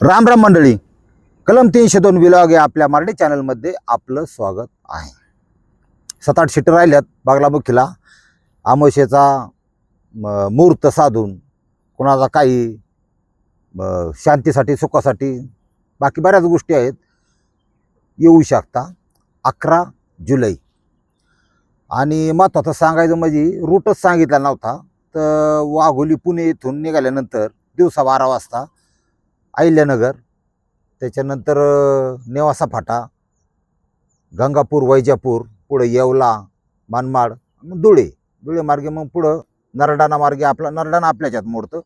राम राम मंडळी, कलम 302 विलॉग या आपल्या मराठी चॅनलमध्ये आपलं स्वागत आहे. 7-8 सीटर राहिल्यात बागलामुखीला. आमोशेचा मुहूर्त साधून कोणाचा काही शांतीसाठी सुखासाठी बाकी बऱ्याच गोष्टी आहेत, येऊ शकता. 11 जुलै. आणि महत्त्वाचं सांगायचं म्हणजे रूटच सांगितला नव्हता. तर वाघोली पुणे इथून निघाल्यानंतर दिवसा 12 वाजता अहिल्यानगर, त्याच्यानंतर नेवासा फाटा, गंगापूर, वैजापूर, पुढे येवला, मनमाड, धुळे मार्गे मग पुढं नरडाणा मार्गे नरडाणा आपल्याच्यात मोडतं,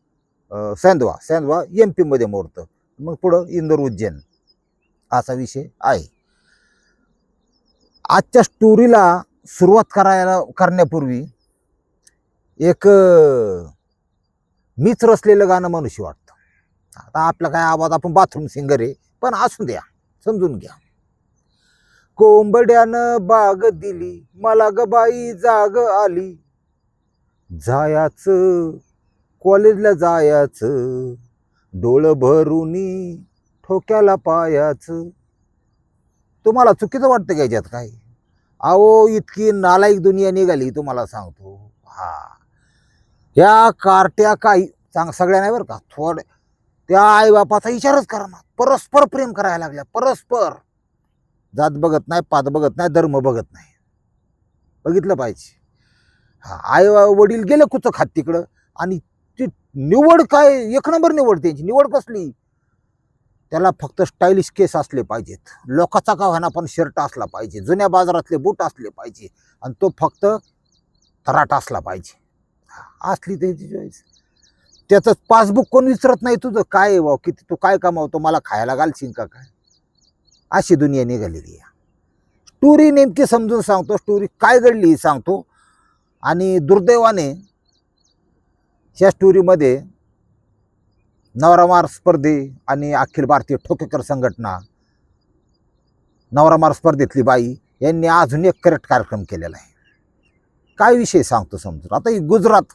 सेंधवा MP मध्ये मोडतं, मग पुढं इंदोर, उज्जैन असा विषय आहे. आजच्या स्टोरीला सुरुवात करण्यापूर्वी एक मीच रचलेलं गाणं मनुष्य वाटतं. आता आपला काय आवाज, आपण बाथरूम सिंगर आहे, पण असू द्या, समजून घ्या. कोंबड्यानं बाग दिली मला ग बाई, जाग आली जायाचं कॉलेजला जायाचं, डोळं भरूनी ठोक्याला पायाचं. तुम्हाला चुकीचं वाटतं का याच्यात काय? अहो, इतकी नालायक दुनिया निघाली तुम्हाला सांगतो. या कार्ट्या काही सगळ्या नाही बरं का, थोडे त्या आईबापाचा विचारच करणार, परस्पर प्रेम करायला लागल्या. परस्पर जात बघत नाही, पात बघत नाही, धर्म बघत नाही. बघितलं पाहिजे. आई वडील गेले कुचं खात तिकडं, आणि ती निवड काय एक नंबर निवड. त्यांची निवड कसली? त्याला फक्त स्टायलिश केस असले पाहिजेत, लोकाचा का होईना पण शर्ट असला पाहिजे, जुन्या बाजारातले बूट असले पाहिजे, आणि तो फक्त तराट असला पाहिजे. असली त्यांची चॉईस. त्याचं पासबुक कोण विचारत नाही, तुझं काय आहे भाऊ, किती तू काय कमावतो, मला खायला घालशील का काय? अशी दुनिया निघालेली आहे. स्टोरी नेमकी समजून सांगतो, स्टोरी काय घडली सांगतो. आणि दुर्दैवाने ह्या स्टोरीमध्ये नवरामार स्पर्धे आणि अखिल भारतीय ठोकेकर संघटना, नवरामार स्पर्धेतली बाई यांनी अजून एक करेक्ट कार्यक्रम केलेला आहे. काय विषय सांगतो समजून. आता ही गुजरात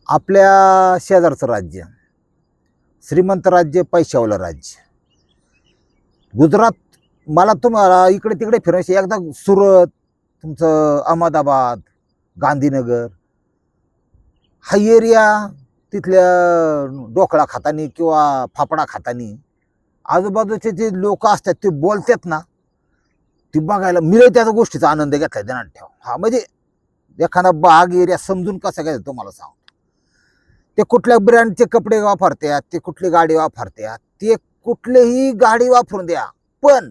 आपल्या शेजारचं राज्य, श्रीमंत राज्य, पैशावालं राज्य गुजरात. मला तुम्हाला इकडे तिकडे फिरायचे, एकदा सुरत, तुमचं अहमदाबाद, गांधीनगर हा एरिया, तिथल्या ढोकळा खातानी किंवा फाफडा खातानी आजूबाजूचे जे लोक असतात ते बोलतात ना, ती बघायला मिळेल. त्या गोष्टीचा आनंद घेतला ध्यानात ठेवा. म्हणजे एखादा बाग एरिया समजून कसं घ्यायचं तुम्हाला सांगतो. ते कुठल्या ब्रँडचे कपडे वापरतात, ते कुठली गाडी वापरतात, ते कुठलीही गाडी वापरून द्या, पण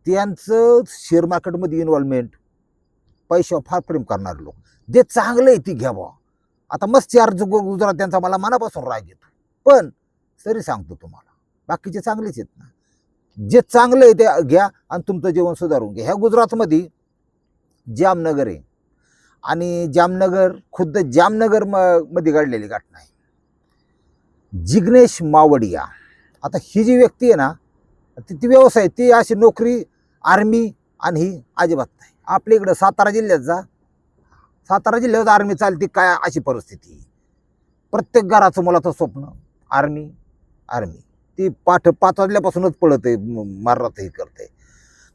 त्यांचं शेअर मार्केटमध्ये इन्व्हॉल्वमेंट, पैशावर फार प्रेम करणारे लोक. जे चांगलं आहे ती घ्यावं. आता मस्त चार गुजरात त्यांचा मला मनापासून राग येतो, पण तरी सांगतो तुम्हाला बाकीचे चांगलेच आहेत ना. जे चांगलं आहे ते घ्या आणि तुमचं जीवन सुधारून घ्या. ह्या गुजरातमध्ये जामनगर आहे, आणि जामनगर खुद्द जामनगर मध्ये घडलेली घटना आहे. जिग्नेश मावडिया, आता ही जी व्यक्ती आहे ना, ती व्यवसाय, ती अशी नोकरी, आर्मी आणि ही अजिबात नाही. आपल्या इकडं सातारा जिल्ह्यात जा, सातारा जिल्ह्यात आर्मी चालते काय अशी परिस्थिती. प्रत्येक घराचं मुलाचं स्वप्न आर्मी. ती 5 वाजल्यापासूनच पळत मारत हे करते.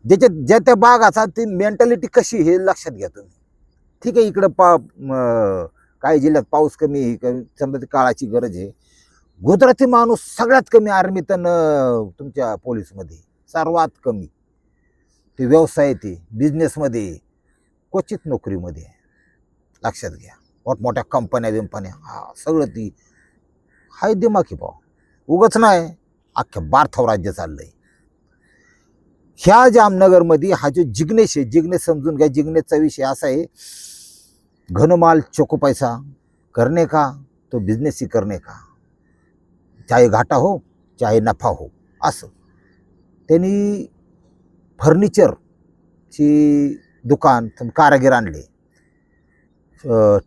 ज्या त्या बागाचा ती मेंटॅलिटी कशी हे लक्षात घ्या तुम्ही. ठीक आहे, इकडं काही जिल्ह्यात पाऊस कमी, समजा ती काळाची गरज आहे. गुजराती माणूस सगळ्यात कमी आर्मीत आणि तुमच्या पोलीसमध्ये सर्वात कमी. ते व्यवसाय, ते बिझनेसमध्ये, क्वचित नोकरीमध्ये. लक्षात घ्या. मोठमोठ्या कंपन्या सगळं ती हाय दिमाखी पाव. उगच नाही, अख्ख्या बारथाव राज्य चाललंय. ह्या जामनगरमध्ये हा जो जिग्नेश आहे, जिग्नेश समजून घ्या. जिग्नेशचा विषय असा आहे, घनमाल चोको पैसा करने का तो बिझनेस ही करने का, चाहे घाटा हो चाहे नफा हो. असं त्यांनी फर्निचरची दुकान, कारागीर आणले.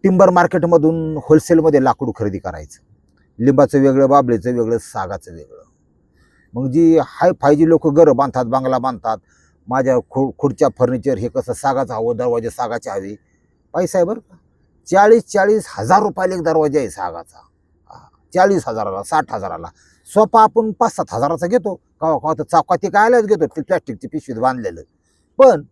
टिंबर मार्केटमधून होलसेलमध्ये लाकूड खरेदी करायचं. लिंबाचं वेगळं, बाबळीचं वेगळं, सागाचं वेगळं. मग जी हाय फायजी लोक घरं बांधतात, बांगला बांधतात. माझ्या खुर्च्या फर्निचर हे कसं सागाचं हवं, दरवाजे सागाचे हवे. पैसा आहे बरं का. 40,000 रुपयाला एक दरवाजा आहे सागाचा. 40,000ला 60,000ला. सोफा आपण 5-7 हजाराचा घेतो, कवा तर चौकाती कायलाच घेतो ते प्लॅस्टिकची पिशवीत बांधलेलं. पण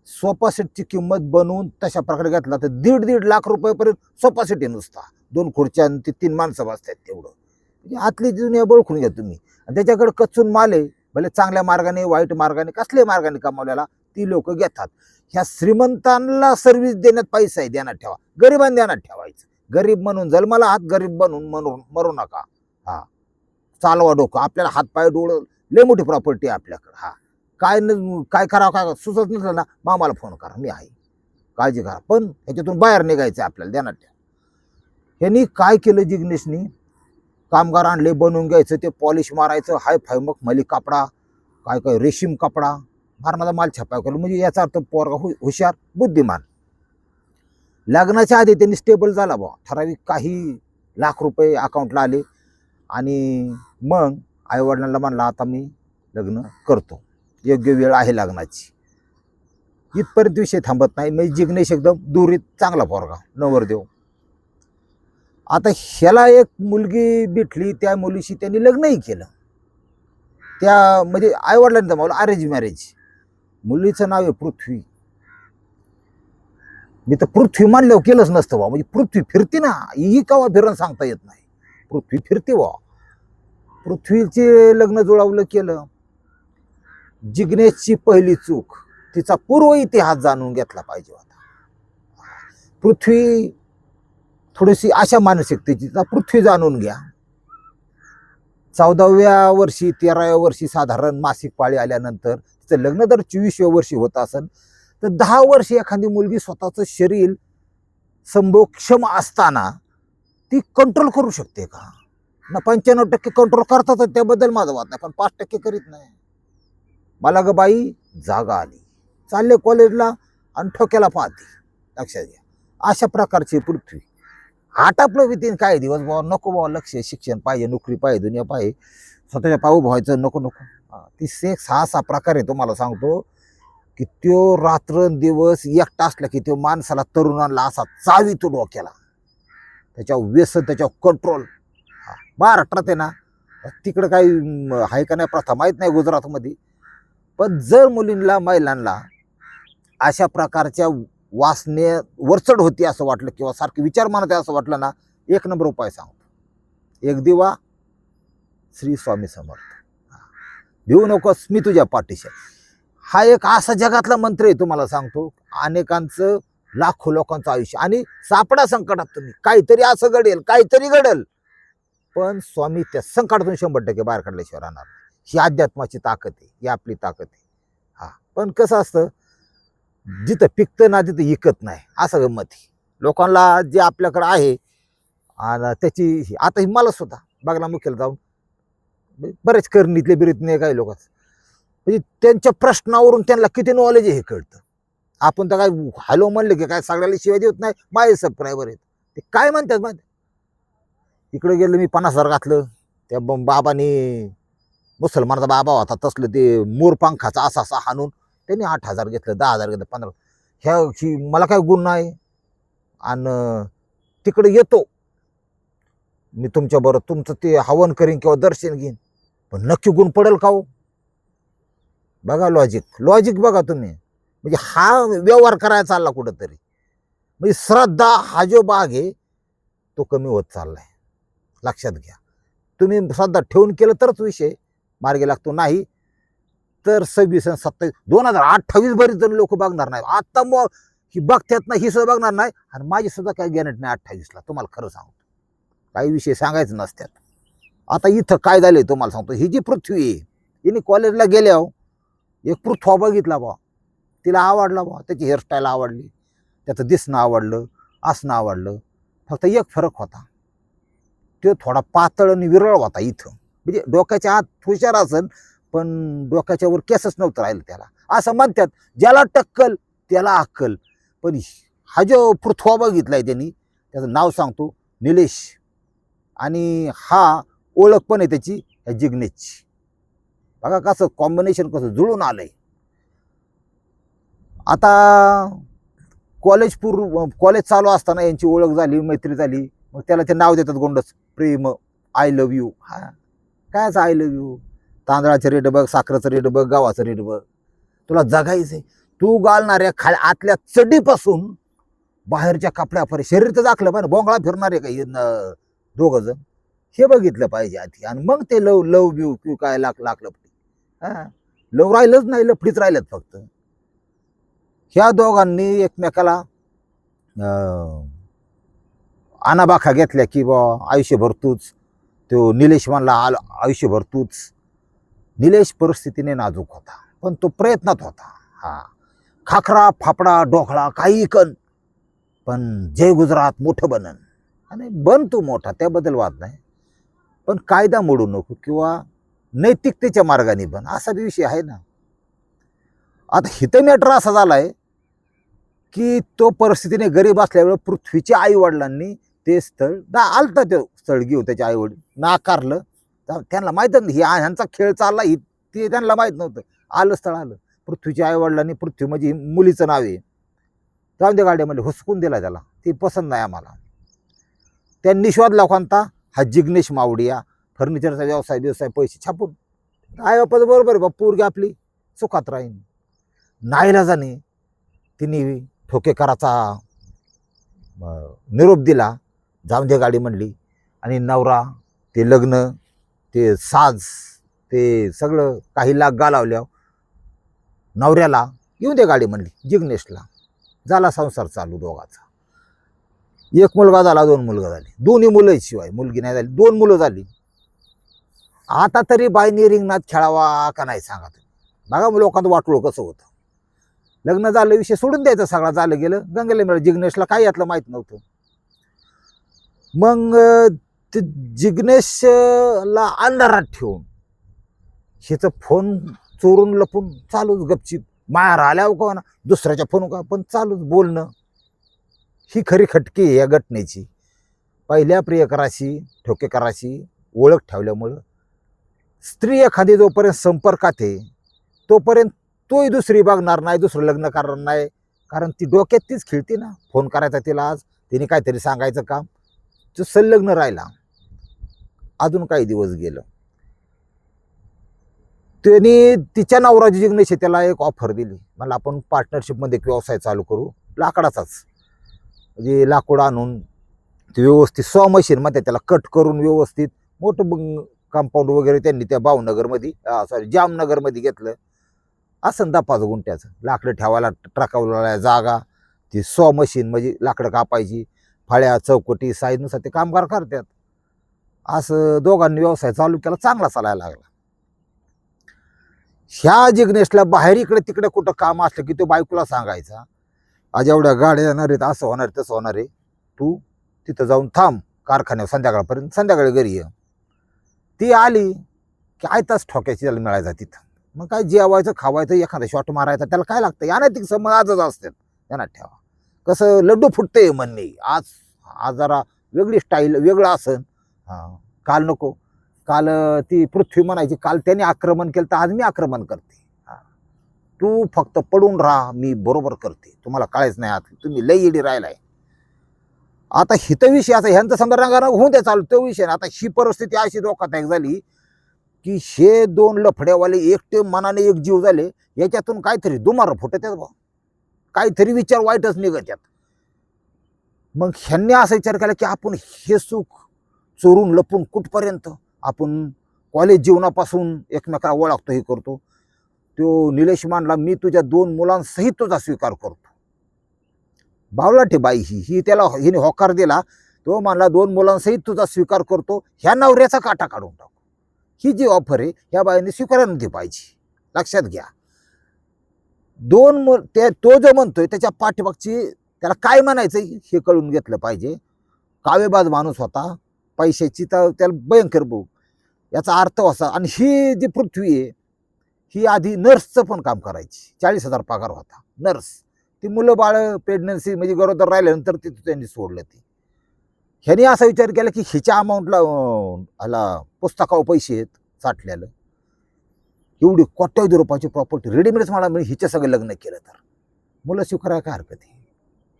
सोफा सेटची किंमत बनवून तशा प्रकारे घेतला तर 1.5 लाख रुपयापर्यंत सोफा सेट आहे नुसता. 2 खुर्च्या आणि ते 3 माणसं बसतात तेवढं. म्हणजे आतली दुनिया ओळखून घ्या तुम्ही. आणि त्याच्याकडे कच्चून माल आहे, भले चांगल्या मार्गाने वाईट मार्गाने कसल्याही मार्गाने कमावलेला ती लोक घेतात. ह्या श्रीमंतांना सर्व्हिस देण्यात पैसा आहे, ध्यानात ठेवा. गरिबांना ध्यानात ठेवायचं. गरीब म्हणून जन्माला आहात, गरीब बनून मरू नका. हा, चालवा डोकं. आपल्याला हात पाय डोळं लय मोठी प्रॉपर्टी आहे आपल्याकडे. हा, काय करावं काय सुचत नसलं ना मामाला फोन करा, मी आहे, काळजी करा. पण ह्याच्यातून बाहेर निघायचं आपल्याला, ध्यानात ठेवा. ह्यांनी काय केलं जिग्नेशनी, कामगार आणले, बनवून घ्यायचं, ते पॉलिश मारायचं, हाय फाय मग मली कपडा, काय काय रेशीम कपडा मारणारा माल छापाय केलं. म्हणजे याचा अर्थ पोरगा हुशार बुद्धिमान. लग्नाच्या आधी त्यांनी स्टेबल झाला बा, ठराविक काही लाख रुपये अकाउंटला आले. आणि मग आईवडिलांना म्हणला आता मी लग्न करतो, योग्य वेळ आहे लग्नाची. इथपर्यंत विषय थांबत नाही. म्हणजे जिग्नेश एकदम दुरीत चांगला पोरगा, नवरदेव. आता ह्याला एक मुलगी भेटली, त्या मुलीशी त्यांनी लग्नही केलं. त्या म्हणजे आईवडिलांनी जमावलं, अरेंज मॅरेज. मुलीचं नाव आहे पृथ्वी. मी तर पृथ्वी मानल्यावर केलंच नसतं बा. म्हणजे पृथ्वी फिरते ना, ही कवा फिरण सांगता येत नाही. पृथ्वी फिरते बा. पृथ्वीचे लग्न जुळवलं केलं. जिग्नेशची पहिली चूक, तिचा पूर्व इतिहास जाणून घेतला पाहिजे होता. पृथ्वी थोडीशी अशा मानसिकतेची, पृथ्वी जाणून घ्या. 14व्या वर्षी 13व्या वर्षी साधारण मासिक पाळी आल्यानंतर तिचं लग्न जर 24व्या वर्षी होत असेल तर 10 वर्षी एखादी मुलगी स्वतःचं शरीर संभोगक्षम असताना ती कंट्रोल करू शकते का? ना 95% कंट्रोल करतात, त्याबद्दल माझं वाद नाही, पण 5% करीत नाही. मला ग बाई जागा आली, चालले कॉलेजला आणि ठोक्याला पाहते. लक्षात घ्या, अशा प्रकारची पृथ्वी. आटापलं वितीन काय दिवस बाबा, नको बाबा, लक्ष शिक्षण पाहिजे, नोकरी पाहिजे, दुनिया पाहिजे, स्वतःच्या पाऊ व्हायचं, नको नको. ती सेक्स हा असा प्रकार आहे, तुम्हाला सांगतो की तो रात्रंदिवस एकटा असला की तो माणसाला, तरुणांना असा चावितो डोक्याला. त्याच्यावर व्यसन, त्याच्यावर कंट्रोल. महाराष्ट्रात आहे ना, तिकडं काही आहे का नाही प्रथा माहीत नाही गुजरातमध्ये. पण जर मुलींना महिलांना अशा प्रकारच्या वासने वरचढ होती असं वाटलं किंवा सारखं विचार मानत आहे असं वाटलं ना, 1 नंबर उपाय सांगतो. एक दिवा, श्री स्वामी समर्थ. भिवू नकोस, मी तुझ्या पाठीशी. हा एक असा जगातला मंत्र आहे, तुम्हाला सांगतो, अनेकांचं, लाखो लोकांचं आयुष्य. आणि सापडा संकटात तुम्ही, काहीतरी असं घडेल, काहीतरी घडेल, पण स्वामी त्या संकटातून 100% बाहेर काढल्याशिवाय राहणार. ही अध्यात्माची ताकद आहे, ही आपली ताकद आहे. हा, पण कसं असतं, जिथं पिकतं ना तिथं इकत नाही, असं गंमत आहे. लोकांना जे आपल्याकडं आहे आणि त्याची, आता मला सुद्धा बघला मुख्याला जाऊन बरेच करणीतले बिरीतले काही लोक, म्हणजे त्यांच्या प्रश्नावरून त्यांना किती नॉलेज आहे हे कळतं. आपण तर काय हॅलो म्हणलं की काय सगळ्याला शिवाय देत नाही. माझे सबस्क्रायबर आहेत, ते काय म्हणतात माहिती, इकडे गेलं मी 50,000 घातलं, त्या बाबाने, मुसलमानाचा बाबा होता तसलं, ते मोरपंखाचा असा असा हाणून त्यांनी 8,000 घेतलं, 10,000 घेतलं, 15. ह्या मला काय गुण नाही. आणि तिकडे येतो मी तुमच्याबरोबर, तुमचं ते हवन करीन किंवा दर्शन घेईन, पण नक्की गुण पडेल का हो? बघा लॉजिक बघा तुम्ही. म्हणजे हा व्यवहार करायला चालला कुठंतरी. म्हणजे श्रद्धा हा जो भाग आहे तो कमी होत चाललाय, लक्षात घ्या. तुम्ही श्रद्धा ठेवून केलं तरच विषय मार्गी लागतो, नाही तर 26 आणि 27 2028 बरीच जण लोक बघणार नाही. आता मग ही बघतात ना, ही सुद्धा बघणार नाही. आणि माझी सुद्धा काही गॅरंटी नाही 28ला, तुम्हाला खरं सांगतो. काही विषय सांगायचं नसतात. आता इथं काय झालंय तुम्हाला सांगतो, ही जी पृथ्वी आहे, हिने कॉलेजला गेल्यावर एक पृथ्वा बघितला बा, तिला आवडला बा, त्याची हेअरस्टाईल आवडली, त्याचं दिसणं आवडलं, असणं आवडलं. फक्त एक फरक होता, तो थोडा पातळ आणि विरळ होता इथं. म्हणजे डोक्याच्या आत हुशार असेल, पण डोक्याच्या वर केसच नव्हतं राहिलं त्याला, असं म्हणतात. ज्याला टक्कल त्याला अक्कल. पण हा जो पृथ्वा बघितलाय त्यांनी, त्याचं नाव सांगतो निलेश. आणि हा ओळख पण आहे त्याची ह्या जिग्नेशची. बघा कसं कॉम्बिनेशन कसं जुळून आलंय. आता कॉलेज चालू असताना यांची ओळख झाली, मैत्री झाली. मग त्याला ते नाव देतात गोंडस, प्रेम आय लव्ह यू. हा कायच आय लव्ह यू? तांदळाचं रेट बघ, साखरेचं रेट बघ, गव्हाचं रेट बघ. तुला जगायचंय. तू घालणाऱ्या आतल्या चड्डीपासून बाहेरच्या कपड्यापर्यंत शरीर तर दाखलं पाहिजे. बोंगळा फिरणारे काही दोघं जण हे बघितलं पाहिजे आधी, आणि मग ते लव लव यू क्यू काय लागलं. हा लव राहिलंच नाही, लफडीच राहिलेत फक्त. ह्या दोघांनी एकमेकाला आनाबाखा घेतल्या की बा आयुष्यभर तूच. तो निलेश म्हणला आयुष्यभर तूच. निलेश परिस्थितीने नाजूक होता, पण तो प्रयत्नात होता. हा खाखरा फाफडा ढोकळा काही कण, पण जय गुजरात मोठं बनन. आणि बन तू मोठा, त्याबद्दल वाद नाही, पण कायदा मोडू नको किंवा नैतिकतेच्या मार्गाने बन, असा विषय आहे ना. आता हिथं मॅटर असा झालाय की तो परिस्थितीने गरीब असल्यामुळे पृथ्वीच्या आई वडिलांनी ते स्थळ आलतं, ते स्थळ घेऊन त्याच्या आई वडील नाकारलं. त्यांना माहित नाही ह्यांचा खेळ चालला, ते त्यांना माहित नव्हतं. आलं स्थळ आलं. पृथ्वीच्या आई वडिलांनी, पृथ्वी म्हणजे मुलीचं नाव आहे, जाऊन दे गाड्यामध्ये हुसकून दिला त्याला, ती पसंत नाही आम्हाला. त्यांनी शोधला कोणता? हा जिग्नेश मावडिया. फर्निचरचा व्यवसाय पैसे छापून आई बापाचं बरोबर आहे, बाप्पा पोरगी आपली सुखात राहीन. नाईलाजाने तिने ठोकेकराचा निरोप दिला, जाऊन दे गाडी म्हणली. आणि नवरा ते लग्न, ते साज, ते सगळं काही लाख घालावल्या नवऱ्याला येऊन दे गाडी म्हणली. जिग्नेशला झाला संसार चालू दोघाचा. एक मुलगा झाला, दोन मुलगा झाले, दोन्ही मुलं शिवाय मुलगी नाही झाली, दोन मुलं झाली. आता तरी बाईनी रिंगणात खेळावा का नाही सांगा तुम्ही. बघा लोकांचं वाटोळं कसं होतं. लग्न झालं, विषय सोडून द्यायचं, सगळं झालं गेलं, गंगेला मिळालं. जिग्नेशला काय यातलं माहित नव्हतं. मग ते जिग्नेशला अंधारात ठेवून हिचं फोन चोरून लपून चालूच गपचीप, माया आल्यावर का ना दुसऱ्याच्या फोन का, पण चालूच बोलणं. ही खरी खटकी आहे या घटनेची. पहिल्या प्रियकराशी, ठोकेकराशी ओळख ठेवल्यामुळं स्त्री एखादी जोपर्यंत संपर्कात आहे तोपर्यंत तोही दुसरी बघणार नाही, दुसरं लग्न करणार नाही. कारण ती डोक्यात तीच खेळते ना. फोन करायचा तिला, आज तिने काहीतरी सांगायचं काम, तो संलग्न राहिला. अजून काही दिवस गेलं, त्यांनी तिच्या नवराजी जिग्नेश त्याला एक ऑफर दिली, मला आपण पार्टनरशिपमध्ये व्यवसाय चालू करू, लाकडाचाच. म्हणजे लाकूड आणून ते व्यवस्थित 100 मशीनमध्ये त्याला कट करून व्यवस्थित मोठं कंपाऊंड वगैरे त्यांनी त्या भावनगरमध्ये, जामनगरमध्ये घेतलं. असं 10-5 गुंठ्याचं लाकडं ठेवायला ट्रकावला जागा, ती 100 मशीन म्हणजे लाकडं कापायची, फळ्या चौकटी साईजनुसार ते कामगार करतात. असं दोघांनी व्यवसाय चालू केला, चांगला चालायला लागला. ह्या जिग्नेशला बाहेर इकडे तिकडे कुठं काम असलं की तो बायकोला सांगायचा, आज एवढ्या गाड्या येणार आहेत, असं होणार तसं होणार आहे, तू तिथं जाऊन थांब कारखान्यावर संध्याकाळपर्यंत, संध्याकाळी घरी ये. ती आली की आयताच ठोक्याची त्याला मिळायचा तिथं. मग काय जेवायचं खावायचं, एखादा शॉट मारायचा, त्याला काय लागतं, अनैतिक संबंध आजच असतात, ध्यानात ठेवा. कसं लड्डू फुटते म्हणणे, आज जरा वेगळी स्टाईल, वेगळं असन. हां काल नको, काल ती पृथ्वी म्हणायची, काल त्याने आक्रमण केलं तर आज मी आक्रमण करते. तू फक्त पडून राहा, मी बरोबर करते, तुम्हाला कळायच नाही, आता तुम्ही लई इडी राहिलाय. आता हित विषय असा, ह्यांचं समजा रंगारंग होऊन द्या चालू, तो विषय. आता ही परिस्थिती अशी धोकादायक झाली की हे दोन लफड्यावाले एकटे मनाने एक जीव झाले, याच्यातून काहीतरी दुमार फुटत आहेत बा, काहीतरी विचार वाईटच निघत आहेत. मग ह्यांनी असा विचार केला की आपण हे सुख चोरून लपून कुठपर्यंत, आपण कॉलेज जीवनापासून एकमेकाला ओळखतो, हे करतो. तो निलेश मानला, मी तुझ्या 2 मुलांसहित तुझा स्वीकार करतो. बावलाटे बाई ही त्याला हिने होकार दिला. तो मानला 2 मुलांसहित तुझा स्वीकार करतो, ह्या नवऱ्याचा काटा काढून टाकू. ही जी ऑफर आहे ह्या बाईने स्वीकारायला नाही पाहिजे, लक्षात घ्या. 2 तो जो म्हणतोय त्याच्या पाठीमागची त्याला काय म्हणायचं हे कळून घेतलं पाहिजे. कावेबाज माणूस होता, पैशाची तर त्याला भयंकर भाऊ, याचा अर्थ असा. आणि ही जी पृथ्वी आहे ही आधी नर्सचं पण काम करायची, 40,000 पगार होता नर्स. ती मुलं बाळ प्रेग्नन्सी म्हणजे गरोदर राहिल्यानंतर ती त्यांनी सोडलं. ती ह्याने असा विचार केला की हिच्या अमाऊंटला ह्याला पुस्तकावर पैसे आहेत साठल्याला, एवढी कोट्यावधी रुपयाची प्रॉपर्टी रेडीमेडच मला मिळेल, हिच्या सगळं लग्न केलं तर मुलं स्वीकारायला काय हरकत आहे.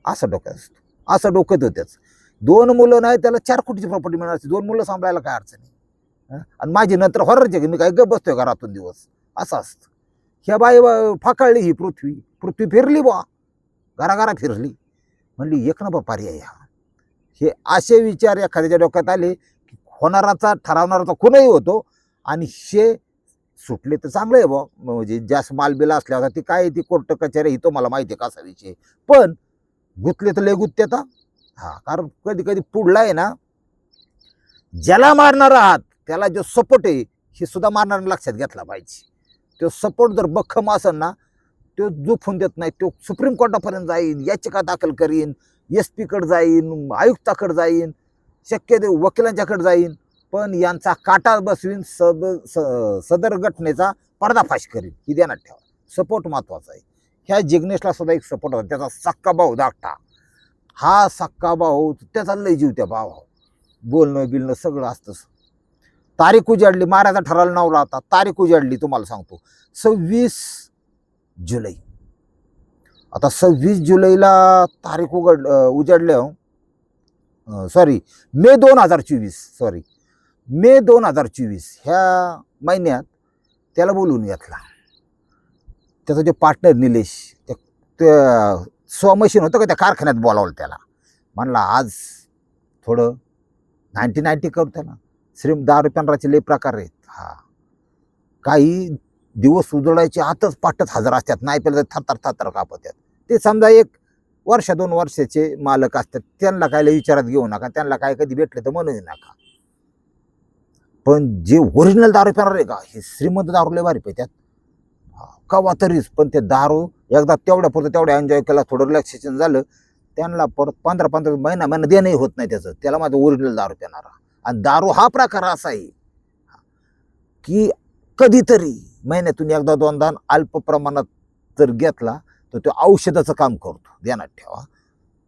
असं डोक्यात असतं, असं डोक्यात होत्याच 2 मुलं नाही त्याला 4 कोटीची प्रॉपर्टी मिळणार असते. 2 मुलं सांभाळायला काय अडचण आहे. आणि माझी नंतर हॉररचे मी काय गप बसतोय घरातून दिवस असं असतं. ह्या बाई फाकाळली ही पृथ्वी फिरली बा, घराघरा फिरली. म्हणली एक नंबर पर्याय हा. हे असे विचार एखाद्याच्या डोक्यात आले की होणाराचा ठरवणाराचा कोणही होतो. आणि हे सुटले तर चांगलं आहे बा, म्हणजे जास्त मालबिला असल्यावर ती काय ती कोर्ट कचेरी ही तो मला माहिती आहे कसा विषय. पण गुतले तर लय गुत्ते आता. हा, कारण कधी कधी पुढला आहे ना, ज्याला मारणार आहात त्याला जो सपोर्ट आहे हे सुद्धा मारणार लक्षात घेतला पाहिजे. तो सपोर्ट जर बख्खम असेल ना, तो जुफून देत नाही. तो सुप्रीम कोर्टापर्यंत जाईन, याचिका दाखल करीन, SP कडे जाईन, आयुक्ताकडे जाईन, शक्य वकिलांच्याकडे जाईन, पण यांचा काटा बसवीन, सदर घटनेचा पर्दाफाश करीन. ही ध्यानात ठेवा. सपोर्ट महत्वाचा आहे. ह्या जिग्नेशला सुद्धा एक सपोर्ट होता, त्याचा सक्का भाऊ धाकटा. हा सक्का भाऊ त्याचा लय जीव त्या भाऊ, बोलणं बिलणं सगळं असतं. तारीख उजाडली, मारायचा ठरायला नवरा होता. तारीख उजाडली तुम्हाला सांगतो 26 जुलै. आता 26 जुलैला तारीख उजाडल्या. सॉरी मे 2024 ह्या महिन्यात त्याला बोलवून घेतला. त्याचा जो पार्टनर निलेश, त्या स्वमशीन होतं का त्या कारखान्यात बोलावलं त्याला. म्हणला आज थोडं 90 करू त्याला. दारू पिणाराचे लय प्रकार आहेत. हा, काही दिवस उजळायचे आतच पाटच हजर असतात, नाही पेलं तर थरथर कापतात. ते समजा 1 वर्ष 2 वर्षाचे मालक असतात, त्यांना काय विचारात घेऊ नका. त्यांना काय कधी भेटले तर म्हणू नका. पण जे ओरिजिनल दारू पिणार आहे का, हे श्रीमंत दारू लय भारी पितात कवा तरीच. पण ते दारू एकदा तेवढ्या एन्जॉय केला, थोडं रिलॅक्सेशन झालं, त्यांना परत 15 महिना देणंही होत नाही त्याचं. त्याला माझं ओरिजिनल दारू पिणारा. आणि दारू हा प्रकार असा आहे की कधीतरी महिन्यातून एकदा 2दा अल्प प्रमाणात जर घेतला तर तो औषधाचं काम करतो. ध्यानात ठेवा.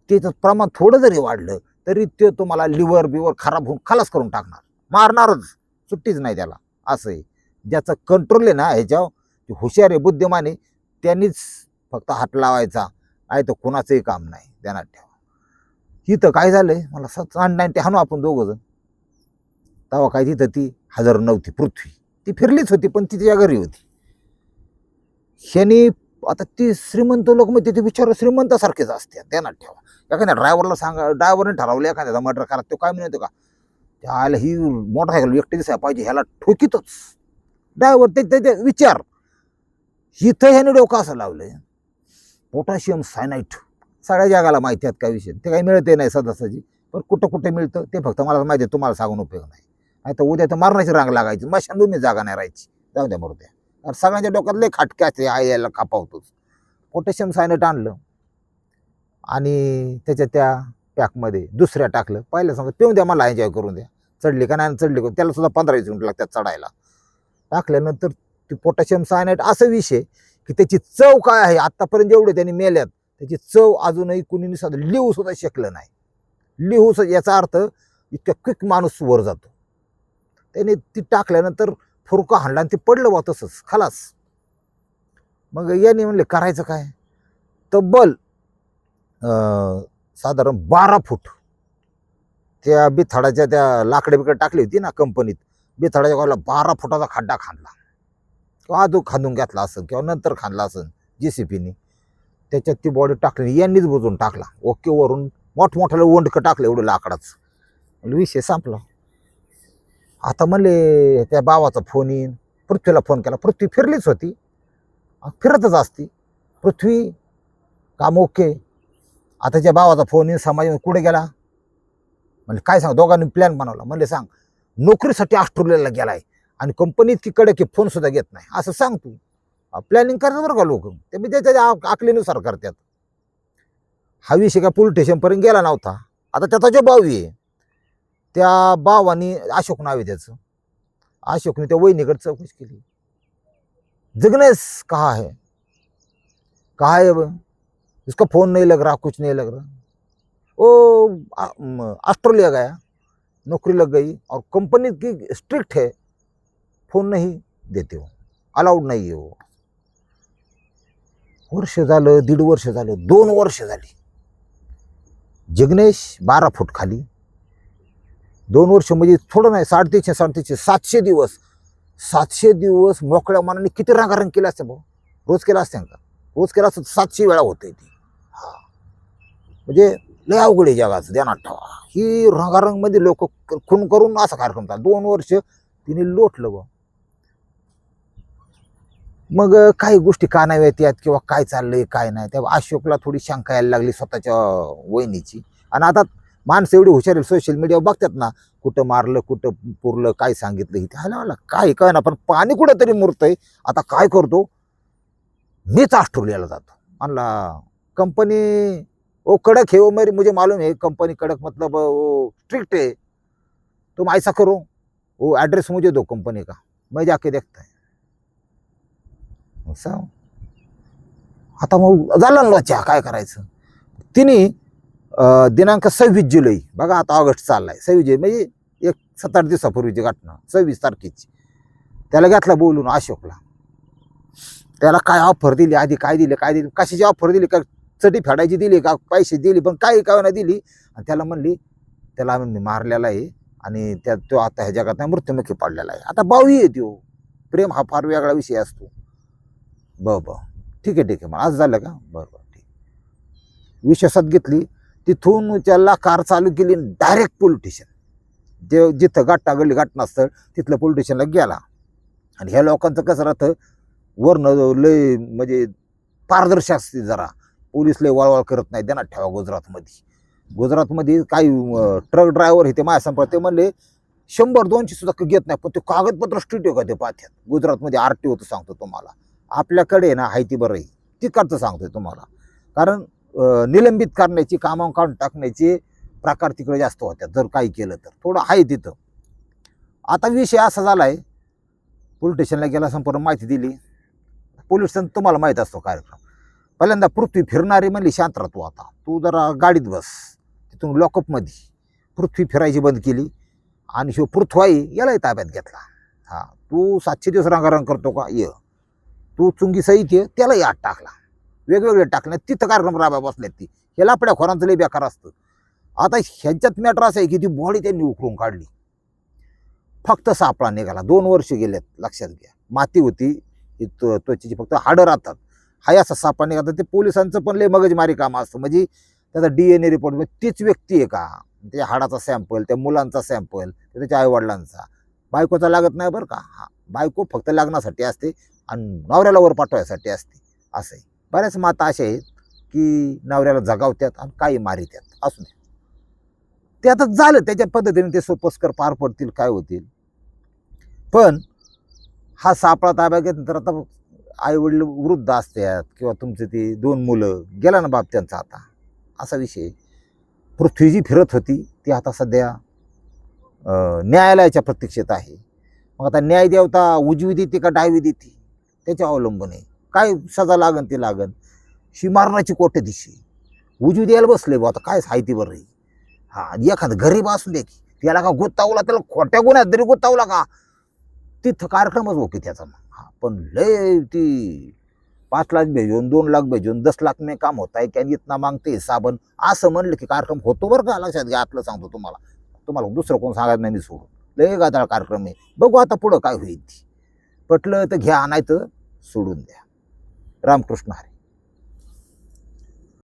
त्याचं प्रमाण थोडं जरी वाढलं तरी ते तुम्हाला लिव्हर बिवर खराब होऊन खलास करून टाकणार, मारणारच, सुट्टीच नाही त्याला. असं आहे. ज्याचं कंट्रोल आहे ना ह्याच्यावर, हुशार आहे, बुद्धिमान आहे, त्यांनीच फक्त हात लावायचा, आहे तर कोणाचंही काम नाही. ध्यानात ठेवा. इथं काय झालंय, मला 90 हाणू आपण दोघं जण. तेव्हा काय तिथं ती हजर नव्हती. पृथ्वी ती फिरलीच होती, पण ती तिच्या घरी होती. ह्यानी आता ती श्रीमंत लोक म्हणजे ते विचार श्रीमंतासारखेच असते. ध्यानात ठेवा. एखाद्या ड्रायव्हरला सांगा, ड्रायव्हरने ठरवलं एखाद्याचा मर्डर करा, तो काय म्हणतो का त्याला ही मोटरसायकल एकटी दिसायला पाहिजे, ह्याला ठोकीतच ड्रायव्हर. ते विचार इथं ह्याने डोकं असं लावलंय. पोटॅशियम सायनाईट सगळ्या जगाला माहिती आहेत काय विषय. ते काही मिळते नाही सदासजी, पण कुठं मिळतं ते फक्त मला माहिती आहे, तुम्हाला सांगून उपयोग नाही. नाही तर उद्या तर मारण्याची रांग लागायची, मशानभूमी जागा नाही राहायची. जाऊ द्या मरू द्या. सगळ्यांच्या डोक्यात लय खाटके असते, यायला कापावतोच. पोटॅशियम सायनाईट आणलं आणि त्याच्या त्या पॅकमध्ये दुसऱ्या टाकलं. पहिलं सांगतो पिऊन द्या, मला एन्जॉय करून द्या. चढली का नाही चढली, त्याला सुद्धा 15-20 मिनिट लागतात चढायला. टाकल्यानंतर ती पोटॅशियम सायनाईट असा विषय की त्याची चव काय आहे, आतापर्यंत जेवढे त्यांनी मेल्यात त्याची चव अजूनही कुणी लिहू सुद्धा शकलं नाही. लिहू याचा अर्थ इतक्या क्विक माणूस वर जातो. त्याने ती टाकल्यानंतर फुरका हाणला आणि ते पडलं बा तसंच खलास. मग याने म्हणले करायचं काय. तब्बल साधारण 12 फूट त्या बिथाडाच्या त्या लाकडे बिकडे टाकली होती ना कंपनीत, बिथाडाच्या गावाला 12 फुटाचा खड्डा खांदला, किंवा आजू खांदून घेतला असं किंवा नंतर खांदला असं JCPने. त्याच्यात ती बॉडी टाकली, यांनीच बुजून टाकला. ओके, वरून मोठमोठ्याला वंडकं टाकलं एवढं लाकडाच. विषय संपला. आता म्हणले त्या भावाचा फोन येईन, पृथ्वीला फोन केला. पृथ्वी फिरलीच होती, फिरतच असती पृथ्वी, काम ओके. आता त्या भावाचा फोन येईन, समाज कुठे गेला म्हणजे काय सांग. दोघांनी प्लॅन बनवला. म्हणले सांग नोकरीसाठी ऑस्ट्रेलियाला गेलाय आणि कंपनी इतकी कडक की फोन सुद्धा घेत नाही, असं सांग तू. प्लॅनिंग करतात बरं का लोक, ते मी त्याच्या आकलीनुसार करतात. हा विषय का पोलीस स्टेशनपर्यंत गेला नव्हता. आता त्याचा जो भाऊ आहे त्या भावानी, अशोक नाव आहे त्याचं, अशोकने त्या वहिनीकडे चौकशी केली. जिग्नेश कहा है, कहा है इसका फोन नहीं लग रहा, कुछ नहीं लग रहा. वो ऑस्ट्रेलिया गया, नौकरी लग गई और कंपनी की स्ट्रिक्ट है, फोन नहीं देते हो, अलाउड नाही आहे वो. वर्ष झालं, 1.5 वर्ष झालं, 2 वर्ष झाली. जिग्नेश 12 फूट खाली, 2 वर्ष म्हणजे थोडं नाही, 350 700 दिवस मोकळ्या मनाने किती रंगारंग केले असते भाऊ, रोज केला असते का, रोज केला असतं 700 वेळा होते ती. हा म्हणजे लय अवघड आहे जगाचं, ध्यानात ठेवा. ही रंगारंग मध्ये लोक खून करून असा कार्यक्रम झाला. 2 वर्ष तिने लोटलं बा. मग काही गोष्टी कानाव्यात यात किंवा काय चाललंय काय नाही, तेव्हा अशोकला थोडी शंका यायला लागली स्वतःच्या वहिनीची. आणि आता माणसं एवढी हुशार आहे, सोशल मीडियावर बघतात ना, कुठं मारलं कुठं पुरलं काय सांगितलं इथे, हाला काय काय ना, पण पाणी कुठंतरी मुरतंय. आता काय करतो, मीच ऑस्ट्रेलियाला जातो. म्हणला कंपनी ओ कडक है, वो मेरी मुझे मालूम है कंपनी कडक मतलब वो स्ट्रिक्ट है, तुम ऐसा करो वो एड्रेस मुझे दो कंपनी का, मैं जाके देखता है. असं आता मग झालं ना लोचा, काय करायचं. तिने दिनांक 26 जुलै, बघा आता ऑगस्ट चाललाय, 26 जुलै म्हणजे एक 7-8 दिवसापूर्वीची घटना, 26 तारखेची. त्याला घेतला बोलून अशोकला. त्याला काय ऑफर दिली, आधी काय दिली, कशाची ऑफर दिली, का चटी फेडायची दिली का पैसे दिली, पण काही काय नाही दिली. आणि त्याला म्हणली, त्याला मारलेला आहे आणि तो आता ह्या जगात नाही, मृत्युमुखी पडलेला आहे. आता भाऊही आहे तो, प्रेम हा फार वेगळा विषय असतो. ठीक आहे मग आज झालं का, बरोबर ठीक. विश्वासात घेतली, तिथून त्याला कार चालू केली, डायरेक्ट पोलीस स्टेशन, जे जिथं घटनास्थळ तिथलं पोलीस स्टेशनला गेला. आणि ह्या लोकांचं कसं राहतं, वरनं लय म्हणजे पारदर्शक असते जरा, पोलीस लय वळवळ करत नाही, त्यांना ठेवा. गुजरातमध्ये काही ट्रक ड्रायव्हर हे ते माझ्या संपर्क, ते म्हणले 100-200 सुद्धा घेत नाही, पण ते कागदपत्र स्ट्रिक्ट आहे का ते पाहतात. गुजरातमध्ये RTO तर सांगतो तुम्हाला, आपल्याकडे ना हायती बरं आहे, तिकडचं सांगतोय तुम्हाला. कारण निलंबित करण्याची, कामावर काढून टाकण्याचे प्रकार तिकडे जास्त होत्यात जर काही केलं तर, थोडं आहे तिथं. आता विषय असा झालाय, पोलीस स्टेशनला गेला, संपूर्ण माहिती दिली. पोलीस स्टेशन तुम्हाला माहीत असतो कार्यक्रम. पहिल्यांदा पृथ्वी फिरणारी म्हणली, शांत राहा तू, आता तू जरा गाडीत बस. तिथून लॉकअपमध्ये पृथ्वी फिरायची बंद केली आणि शिव पृथ्वाई यालाही ताब्यात घेतला. हा, तू 700 दिवस रंगारंग करतो का, ये तू चुंगी सहित ये, त्यालाही आत टाकला. वेगवेगळे टाकले, तिथं कार्यक्रम राबा बसल्यात. ती हे लापड्या खोरांचं लय बेकार असतं. आता ह्यांच्यात मॅटर असं आहे की ती बॉडी त्यांनी उकरून काढली, फक्त सापळा निघाला. 2 वर्ष गेलेत, लक्षात घ्या. माती होती, त्वचेची फक्त हाडं राहतात, हाय असा सापळा निघाला. ते पोलिसांचं पण लय मगजमारी काम असतं. म्हणजे त्याचा DNA रिपोर्ट, म्हणजे तीच व्यक्ती आहे का, त्या हाडाचा सॅम्पल, त्या मुलांचा सॅम्पल, त्याच्या आईवडिलांचा. बायकोचा लागत नाही बरं का. हा, बायको फक्त लग्नासाठी असते आणि नवऱ्याला वर पाठवायसाठी असते. असं आहे. बऱ्याच माता अशा आहेत की नवऱ्याला जगावत्यात आणि काही मारित्यात, असू दे. ते आता झालं, त्याच्या पद्धतीने ते सोपस्कर पार पडतील, काय होतील. पण हा सापळा ताब्यात घेतल्यानंतर आता आई वडील वृद्ध असतात किंवा तुमचे ते 2 मुलं, गेला ना बाप त्यांचा आता, असा विषय. पृथ्वी जी फिरत होती ती आता सध्या न्यायालयाच्या प्रतीक्षेत आहे. मग आता न्यायदेवता उजवी देते का डावी देते त्याच्या अवलंबून आहे. काय सजा लागन ती लागन. शी मारण्याची कोट्याधीशी उजवी द्यायला बसले बा, आता काय साहिती बरं आहे. हा, एखादं गरीब असू दे की, त्याला का गुत्तावला, त्याला खोट्या गुन्ह्यात तरी गुत्तावला का, तिथं कार्यक्रमच ओके त्याचा. हा, पण लय ती 5 लाख भेजून 2 लाख भेजून 10 लाख में काम होता है क्या, इतना मागते साबण, असं म्हणलं की कार्यक्रम होतो बरं का. लक्षात घ्या, आतलं सांगतो तुम्हाला दुसरं कोण सांगायचं नाही, मी सोडून. लय गादाळ कार्यक्रम आहे. बघू आता पुढं काय होईल. पटलं तर घ्या, नाही तर सोडून द्या. रामकृष्ण हरी.